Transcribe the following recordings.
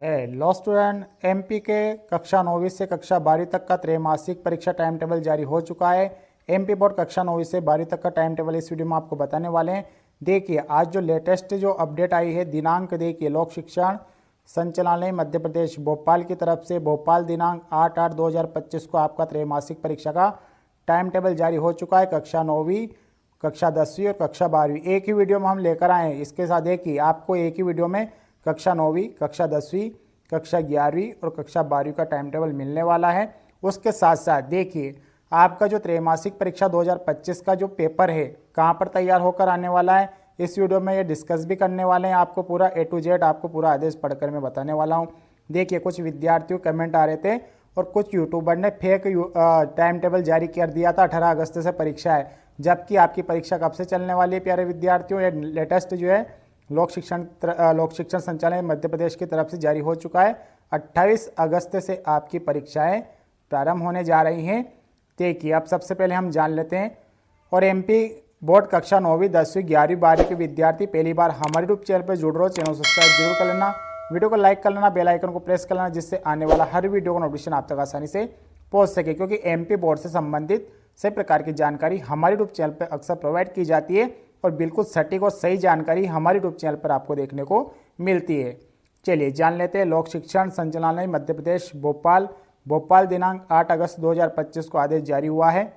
Law student MP के कक्षा 9वीं से कक्षा 12वीं तक का त्रैमासिक परीक्षा टाइम टेबल जारी हो चुका है। एमपी बोर्ड कक्षा 9वीं से 12वीं तक का टाइम टेबल इस वीडियो में आपको बताने वाले हैं। देखिए आज जो लेटेस्ट जो अपडेट आई है, दिनांक देखिए, लोक शिक्षण संचालनालय मध्य प्रदेश भोपाल की तरफ से भोपाल दिनांक 8/8/2025 को आपका त्रैमासिक परीक्षा का टाइम टेबल जारी हो चुका है। कक्षा 9वीं, कक्षा 10वीं और कक्षा 12वीं एक ही वीडियो में हम लेकर आए हैं। इसके साथ देखिए आपको एक ही वीडियो में कक्षा 9वीं, कक्षा 10वीं, कक्षा 11वीं और कक्षा 12वीं का टाइम टेबल मिलने वाला है। उसके साथ साथ देखिए आपका जो त्रैमासिक परीक्षा 2025 का जो पेपर है कहाँ पर तैयार होकर आने वाला है, इस वीडियो में ये डिस्कस भी करने वाले हैं। आपको पूरा A to Z आपको पूरा आदेश पढ़कर मैं बताने वाला हूँ। देखिए कुछ विद्यार्थियों कमेंट आ रहे थे और कुछ यूट्यूबर ने फेक टाइम टेबल जारी कर दिया था, 18 अगस्त से परीक्षा है, जबकि आपकी परीक्षा कब से चलने वाली है प्यारे विद्यार्थियों। ये लेटेस्ट जो है लोक शिक्षण संचालय मध्य प्रदेश की तरफ से जारी हो चुका है। 28 अगस्त से आपकी परीक्षाएं प्रारंभ होने जा रही हैं। देखिए अब सबसे पहले हम जान लेते हैं। और एमपी बोर्ड कक्षा 9वीं, 10वीं, 11वीं, 12वीं के विद्यार्थी पहली बार हमारे यूट्यूब चैनल पर जुड़ रहे हो, चैनल सब्सक्राइब जरूर कर लेना, वीडियो को लाइक कर लेना, बेल आइकन को प्रेस कर लेना, जिससे आने वाला हर वीडियो का नोटिफिकेशन आप तक आसानी से पहुंच सके। क्योंकि एमपी बोर्ड से संबंधित सभी प्रकार की जानकारी हमारे यूट्यूब चैनल पर अक्सर प्रोवाइड की जाती है और बिल्कुल सटीक और सही जानकारी हमारे यूट्यूब चैनल पर आपको देखने को मिलती है। चलिए जान लेते हैं। लोक शिक्षण संचालनालय मध्य प्रदेश भोपाल दिनांक 8 अगस्त 2025 को आदेश जारी हुआ है।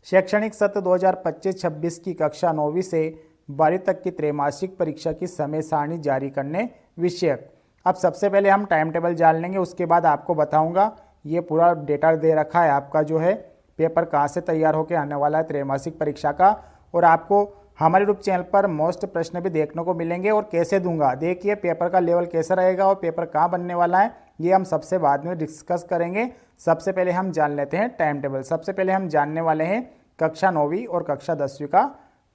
शैक्षणिक सत्र 2025-26 की कक्षा 9वीं से 12वीं तक की त्रैमासिक परीक्षा की समय सारणी जारी करने विषयक। अब सबसे पहले हम टाइम टेबल जान लेंगे, उसके बाद आपको बताऊंगा। ये पूरा डेटा दे रखा है आपका जो है पेपर कहाँ से तैयार होकर आने वाला है त्रैमासिक परीक्षा का, और आपको हमारे यूट्यूब चैनल पर मोस्ट प्रश्न भी देखने को मिलेंगे और कैसे दूंगा। देखिए पेपर का लेवल कैसा रहेगा और पेपर कहाँ बनने वाला है, ये हम सबसे बाद में डिस्कस करेंगे। सबसे पहले हम जान लेते हैं टाइम टेबल। सबसे पहले हम जानने वाले हैं कक्षा 9वीं और कक्षा 10वीं का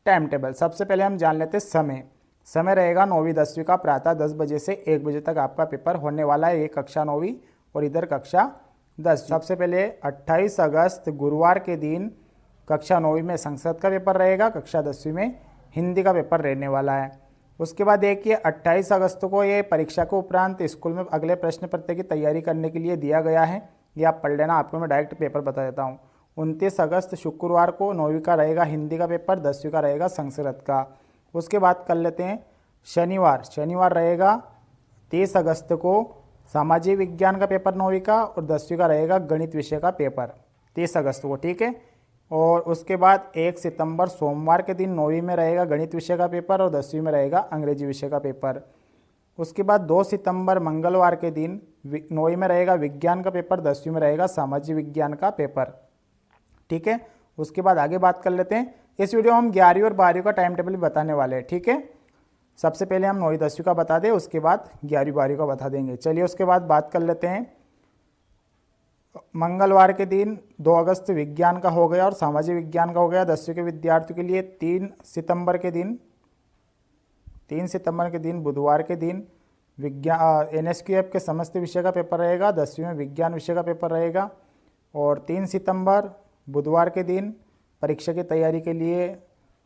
टाइम टेबल। सबसे पहले हम जान लेते हैं समय रहेगा 9वीं 10वीं का प्रातः 10 बजे से 1 बजे तक आपका पेपर होने वाला है। ये कक्षा 9वीं और इधर कक्षा 10। सबसे पहले 28 अगस्त गुरुवार के दिन कक्षा 9वीं में संस्कृत का पेपर रहेगा, कक्षा 10वीं में हिंदी का पेपर रहने वाला है। उसके बाद देखिए 28 अगस्त को ये परीक्षा के उपरांत स्कूल में अगले प्रश्न पत्र की तैयारी करने के लिए दिया गया है, ये आप पढ़ लेना, आपको मैं डायरेक्ट पेपर बता देता हूँ। 29 अगस्त शुक्रवार को 9वीं का रहेगा हिंदी का पेपर, 10वीं का रहेगा संस्कृत का। उसके बाद कर लेते हैं शनिवार रहेगा 30 अगस्त को सामाजिक विज्ञान का पेपर 9वीं का, और 10वीं का रहेगा गणित विषय का पेपर 30 अगस्त को, ठीक है। और उसके बाद 1 सितंबर सोमवार के दिन 9वीं में रहेगा गणित विषय का पेपर और 10वीं में रहेगा अंग्रेजी विषय का पेपर। उसके बाद 2 सितंबर मंगलवार के दिन 9वीं में रहेगा विज्ञान का पेपर, 10वीं में रहेगा सामाजिक विज्ञान का पेपर, ठीक है। उसके बाद आगे बात कर लेते हैं। इस वीडियो में हम 11वीं और 12वीं का टाइम टेबल भी बताने वाले हैं, ठीक है। सबसे पहले हम 9वीं 10वीं का बता दें, उसके बाद 11वीं 12वीं का बता देंगे। चलिए उसके बाद बात कर लेते हैं। मंगलवार के दिन 2 अगस्त विज्ञान का हो गया और सामाजिक विज्ञान का हो गया 10वीं के विद्यार्थियों के लिए। 3 सितंबर के दिन बुधवार के दिन विज्ञान NSQF के समस्त विषय का पेपर रहेगा, 10वीं में विज्ञान विषय का पेपर रहेगा। और 3 सितंबर बुधवार के दिन परीक्षा की तैयारी के लिए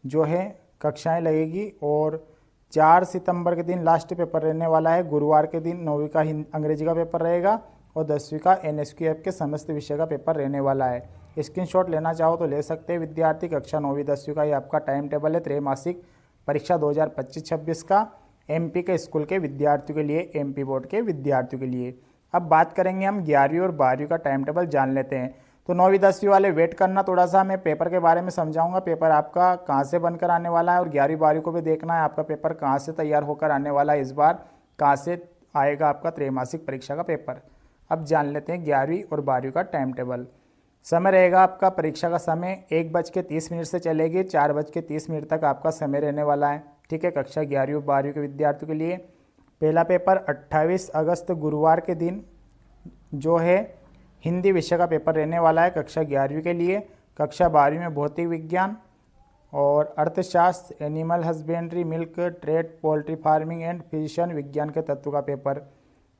जो है कक्षाएं लगेगी। और 4 सितंबर के दिन लास्ट पेपर रहने वाला है, गुरुवार के दिन 9वीं का अंग्रेजी का पेपर रहेगा और 10वीं का NSQF के समस्त विषय का पेपर रहने वाला है। स्क्रीनशॉट लेना चाहो तो ले सकते हैं विद्यार्थी। कक्षा 9वीं 10वीं का ये आपका टाइम टेबल है त्रैमासिक परीक्षा 2025-26 का MP के स्कूल के विद्यार्थियों के लिए, MP बोर्ड के विद्यार्थियों के लिए। अब बात करेंगे हम 11वीं और 12वीं का टाइम टेबल जान लेते हैं। तो 9वीं 10वीं वाले वेट करना थोड़ा सा, मैं पेपर के बारे में समझाऊंगा, पेपर आपका कहाँ से बनकर आने वाला है। और 11वीं 12वीं को भी देखना है आपका पेपर कहाँ से तैयार होकर आने वाला है, इस बार कहाँ से आएगा आपका त्रैमासिक परीक्षा का पेपर। अब जान लेते हैं 11वीं और 12वीं का टाइम टेबल। समय रहेगा आपका परीक्षा का समय 1:30 से चलेगी, 4:30 तक आपका समय रहने वाला है, ठीक है। कक्षा 11वीं और 12वीं के विद्यार्थियों के लिए पहला पेपर 28 अगस्त गुरुवार के दिन जो है हिंदी विषय का पेपर रहने वाला है कक्षा 11वीं के लिए। कक्षा 12वीं में भौतिक विज्ञान और अर्थशास्त्र, animal husbandry, milk trade, poultry farming and physician विज्ञान के तत्व का पेपर।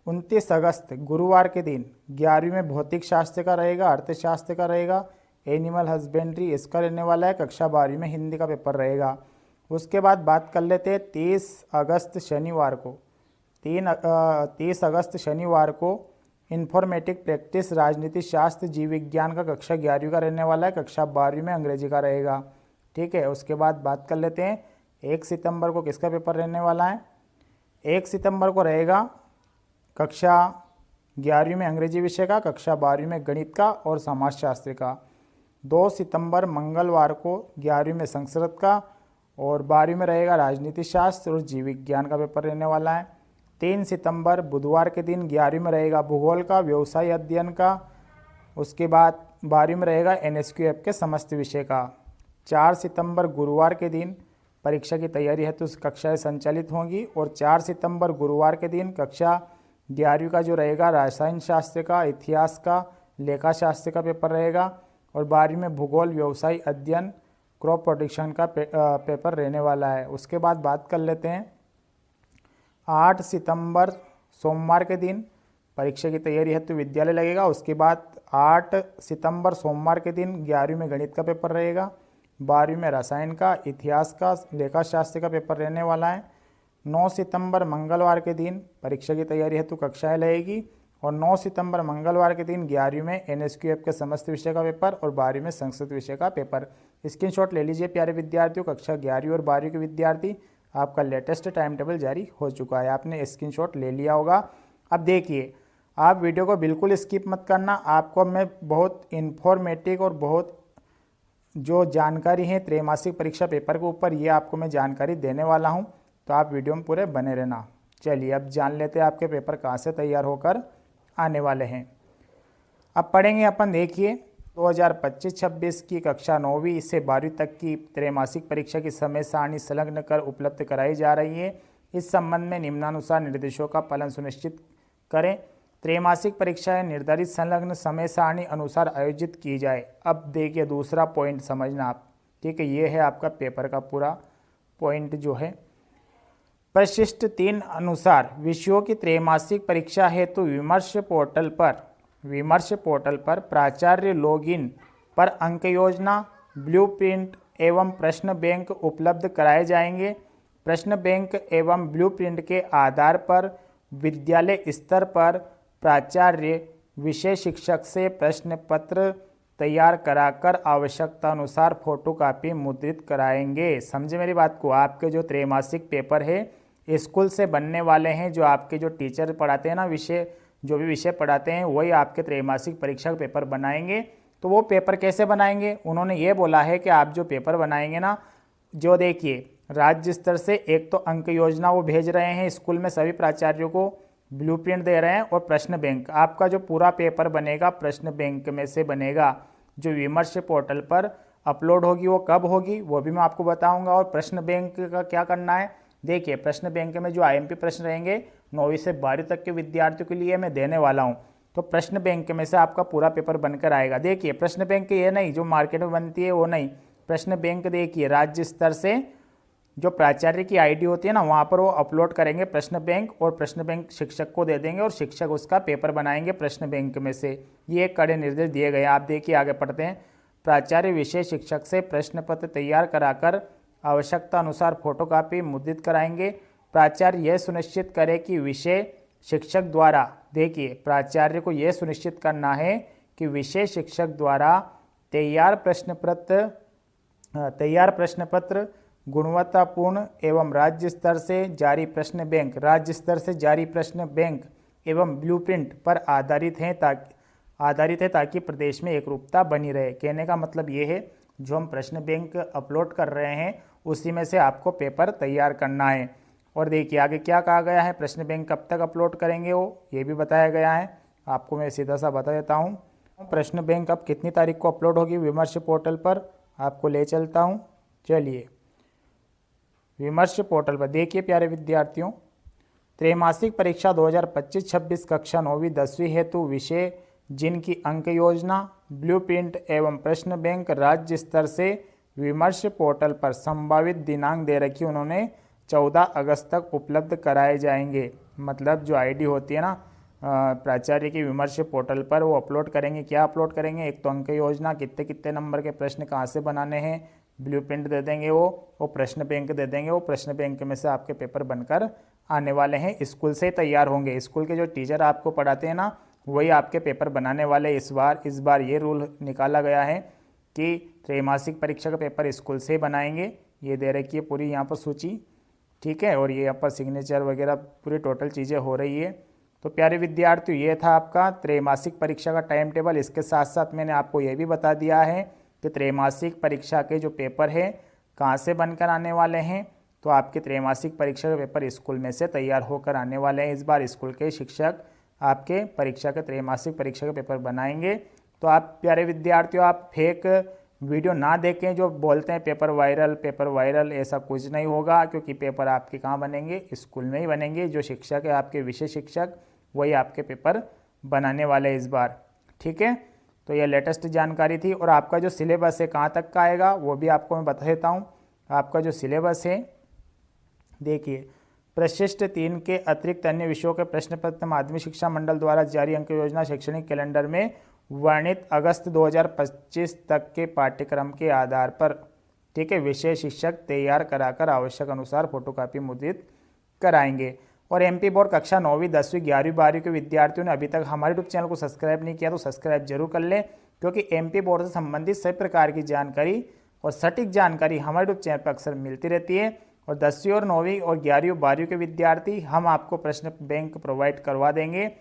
29 अगस्त गुरुवार के दिन 11वीं में भौतिक शास्त्र का रहेगा, अर्थशास्त्र का रहेगा, एनिमल हस्बेंड्री इसका रहने वाला है। कक्षा 12वीं में हिंदी का पेपर रहेगा। उसके बाद बात कर लेते हैं 30 अगस्त शनिवार को 30 अगस्त शनिवार को इन्फॉर्मेटिक प्रैक्टिस राजनीति शास्त्र जीव विज्ञान का कक्षा 11वीं का रहने वाला है, कक्षा 12वीं में अंग्रेजी का रहेगा। ठीक है, उसके बाद बात कर लेते हैं 1 सितंबर को किसका पेपर रहने वाला है। 1 सितंबर को रहेगा कक्षा 11वीं में अंग्रेजी विषय का, कक्षा 12वीं में गणित का और समाजशास्त्र का। 2 सितंबर मंगलवार को 11वीं में संस्कृत का और 12वीं में रहेगा राजनीति शास्त्र और जीव विज्ञान का पेपर रहने वाला है। 3 सितंबर बुधवार के दिन 11वीं में रहेगा भूगोल का, व्यवसाय अध्ययन का, उसके बाद 12वीं में रहेगा NSQF के समस्त विषय का। 4 सितंबर गुरुवार के दिन परीक्षा की तैयारी हेतु कक्षाएं संचालित होंगी और 4 सितंबर गुरुवार के दिन कक्षा 11वीं का जो रहेगा रसायन शास्त्र का, इतिहास का, लेखा शास्त्र का पेपर रहेगा और 12वीं में भूगोल, व्यवसाय अध्ययन, क्रॉप प्रोटेक्शन का पेपर रहने वाला है। उसके बाद बात कर लेते हैं 8 सितंबर सोमवार के दिन परीक्षा की तैयारी हेतु विद्यालय लगेगा। उसके बाद 8 सितंबर सोमवार के दिन 11वीं में गणित का पेपर रहेगा, 12वीं में रसायन का, इतिहास का, लेखा शास्त्र का पेपर रहने वाला है। 9 सितंबर मंगलवार के दिन परीक्षा की तैयारी हेतु कक्षाएं लगेगी और 9 सितंबर मंगलवार के दिन 11वीं में NSQF के समस्त विषय का पेपर और 12वीं में संस्कृत विषय का पेपर। स्क्रीनशॉट ले लीजिए प्यारे विद्यार्थियों। कक्षा 11वीं और 12वीं के विद्यार्थी, आपका लेटेस्ट टाइम टेबल जारी हो चुका है, आपने स्क्रीनशॉट ले लिया होगा। अब देखिए, आप वीडियो को बिल्कुल स्किप मत करना, आपको मैं बहुत इन्फॉर्मेटिव और बहुत जो जानकारी है त्रैमासिक परीक्षा पेपर के ऊपर, ये आपको मैं जानकारी देने वाला हूँ, तो आप वीडियो में पूरे बने रहना। चलिए अब जान लेते हैं आपके पेपर कहाँ से तैयार होकर आने वाले हैं। अब पढ़ेंगे अपन, देखिए 2025-26 की कक्षा 9वीं से 12वीं तक की त्रैमासिक परीक्षा की समय सारणी संलग्न कर उपलब्ध कराई जा रही है। इस संबंध में निम्नानुसार निर्देशों का पालन सुनिश्चित करें। त्रैमासिक परीक्षाएं निर्धारित संलग्न समय सारणी अनुसार आयोजित की जाए। अब देखिए दूसरा पॉइंट समझना आप, ठीक है, ये है आपका पेपर का पूरा पॉइंट जो है। परिशिष्ट 3 अनुसार विषयों की त्रैमासिक परीक्षा हेतु विमर्श पोर्टल पर प्राचार्य लॉगिन पर अंक योजना, ब्लूप्रिंट एवं प्रश्न बैंक उपलब्ध कराए जाएंगे। प्रश्न बैंक एवं ब्लूप्रिंट के आधार पर विद्यालय स्तर पर प्राचार्य विषय शिक्षक से प्रश्न पत्र तैयार कराकर आवश्यकता अनुसार फोटोकॉपी मुद्रित कराएंगे। समझे मेरी बात को। आपके जो त्रैमासिक पेपर है स्कूल से बनने वाले हैं, जो आपके जो टीचर पढ़ाते हैं ना, विषय जो भी विषय पढ़ाते हैं वही आपके त्रैमासिक परीक्षा का पेपर बनाएंगे। तो वो पेपर कैसे बनाएंगे, उन्होंने ये बोला है कि आप जो पेपर बनाएंगे ना, जो देखिए राज्य स्तर से एक तो अंक योजना वो भेज रहे हैं स्कूल में सभी प्राचार्यों को, ब्लूप्रिंट दे रहे हैं, और प्रश्न बैंक आपका जो पूरा पेपर बनेगा प्रश्न बैंक में से बनेगा, जो विमर्श पोर्टल पर अपलोड होगी। वो कब होगी वो भी मैं आपको बताऊंगा। और प्रश्न बैंक का क्या करना है, देखिए प्रश्न बैंक में जो IMP प्रश्न रहेंगे 9वीं से 12वीं तक के विद्यार्थियों के लिए मैं देने वाला हूं। तो प्रश्न बैंक में से आपका पूरा पेपर बनकर आएगा। देखिए प्रश्न बैंक ये नहीं जो मार्केट में बनती है वो नहीं, प्रश्न बैंक देखिए राज्य स्तर से जो प्राचार्य की ID होती है ना, वहाँ पर वो अपलोड करेंगे प्रश्न बैंक, और प्रश्न बैंक शिक्षक को दे देंगे और शिक्षक उसका पेपर बनाएंगे प्रश्न बैंक में से। ये कड़े निर्देश दिए गए। आप देखिए आगे पढ़ते हैं। प्राचार्य विषय शिक्षक से प्रश्न पत्र तैयार कराकर आवश्यकता अनुसार फोटोकॉपी मुद्रित कराएंगे। प्राचार्य यह सुनिश्चित करे कि विषय शिक्षक द्वारा, देखिए प्राचार्य को यह सुनिश्चित करना है कि विषय शिक्षक द्वारा तैयार प्रश्न पत्र गुणवत्तापूर्ण एवं राज्य स्तर से जारी प्रश्न बैंक एवं ब्लूप्रिंट पर आधारित है ताकि प्रदेश में एकरूपता बनी रहे। कहने का मतलब ये है जो हम प्रश्न बैंक अपलोड कर रहे हैं उसी में से आपको पेपर तैयार करना है। और देखिए आगे क्या कहा गया है, प्रश्न बैंक कब तक अपलोड करेंगे वो ये भी बताया गया है। आपको मैं सीधा सा बता देता हूँ। प्रश्न बैंक अब कितनी तारीख को अपलोड होगी विमर्श पोर्टल पर, आपको ले चलता हूँ। चलिए विमर्श पोर्टल पर देखिए प्यारे विद्यार्थियों, त्रैमासिक परीक्षा 2025-26 कक्षा 9वीं 10वीं हेतु विषय जिनकी अंक योजना, ब्लूप्रिंट एवं प्रश्न बैंक राज्य स्तर से विमर्श पोर्टल पर संभावित दिनांक दे रखी, उन्होंने 14 अगस्त तक उपलब्ध कराए जाएंगे। मतलब जो ID होती है ना प्राचार्य की विमर्श पोर्टल पर, वो अपलोड करेंगे। क्या अपलोड करेंगे, एक तो अंक योजना, कितने कितने नंबर के प्रश्न कहाँ से बनाने हैं, ब्लूप्रिंट दे देंगे वो प्रश्न बैंक दे देंगे। वो प्रश्न बैंक में से आपके पेपर बनकर आने वाले हैं, स्कूल से ही तैयार होंगे। स्कूल के जो टीचर आपको पढ़ाते हैं ना, वही आपके पेपर बनाने वाले। इस बार ये रूल निकाला गया है कि त्रैमासिक परीक्षा का पेपर स्कूल से ही बनाएंगे। ये दे रखी है पूरी यहाँ पर सूची, ठीक है, और ये यहाँ पर सिग्नेचर वगैरह पूरी टोटल चीज़ें हो रही है। तो प्यारे विद्यार्थियों, ये था आपका त्रैमासिक परीक्षा का टाइम टेबल। इसके साथ साथ मैंने आपको ये भी बता दिया है कि त्रैमासिक परीक्षा के जो पेपर है कहाँ से बनकर आने वाले हैं। तो आपके त्रैमासिक परीक्षा के पेपर स्कूल में से तैयार होकर आने वाले हैं। इस बार स्कूल के शिक्षक आपके परीक्षा के त्रैमासिक परीक्षा के पेपर बनाएंगे। तो आप प्यारे विद्यार्थियों, आप फेक वीडियो ना देखें जो बोलते हैं पेपर वायरल, ऐसा कुछ नहीं होगा, क्योंकि पेपर आपके कहाँ बनेंगे, स्कूल में ही बनेंगे। जो शिक्षक है आपके विषय शिक्षक, वही आपके पेपर बनाने वाले हैं इस बार, ठीक है। तो ये लेटेस्ट जानकारी थी। और आपका जो सिलेबस है कहाँ तक का आएगा वो भी आपको मैं बता देता हूँ। आपका जो सिलेबस है, देखिए, प्रशिष्ट 3 के अतिरिक्त अन्य विषयों के प्रश्न पत्र माध्यमिक शिक्षा मंडल द्वारा जारी अंक योजना शैक्षणिक कैलेंडर में वर्णित अगस्त 2025 तक के पाठ्यक्रम के आधार पर, ठीक है, विषय शिक्षक तैयार कराकर आवश्यक अनुसार फोटोकॉपी मुद्रित कराएंगे। और एमपी बोर्ड कक्षा 9वीं 10वीं 11वीं 12वीं के विद्यार्थियों ने अभी तक हमारे यूट्यूब चैनल को सब्सक्राइब नहीं किया तो सब्सक्राइब जरूर कर लें, क्योंकि एमपी बोर्ड से संबंधित सभी प्रकार की जानकारी और सटीक जानकारी हमारे यूट्यूब चैनल पर अक्सर मिलती रहती है। और 10वीं और 9वीं और 11वीं और 12वीं के विद्यार्थी, हम आपको प्रश्न बैंक प्रोवाइड करवा देंगे।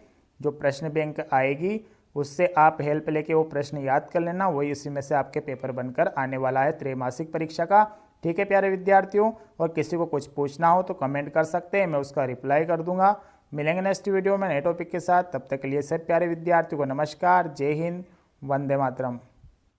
जो प्रश्न बैंक आएगी उससे आप हेल्प लेके वो प्रश्न याद कर लेना, वही उसी में से आपके पेपर बनकर आने वाला है त्रैमासिक परीक्षा का, ठीक है प्यारे विद्यार्थियों। और किसी को कुछ पूछना हो तो कमेंट कर सकते हैं, मैं उसका रिप्लाई कर दूंगा। मिलेंगे नेक्स्ट वीडियो में नए टॉपिक के साथ, तब तक के लिए सब प्यारे विद्यार्थियों को नमस्कार, जय हिंद, वंदे मातरम।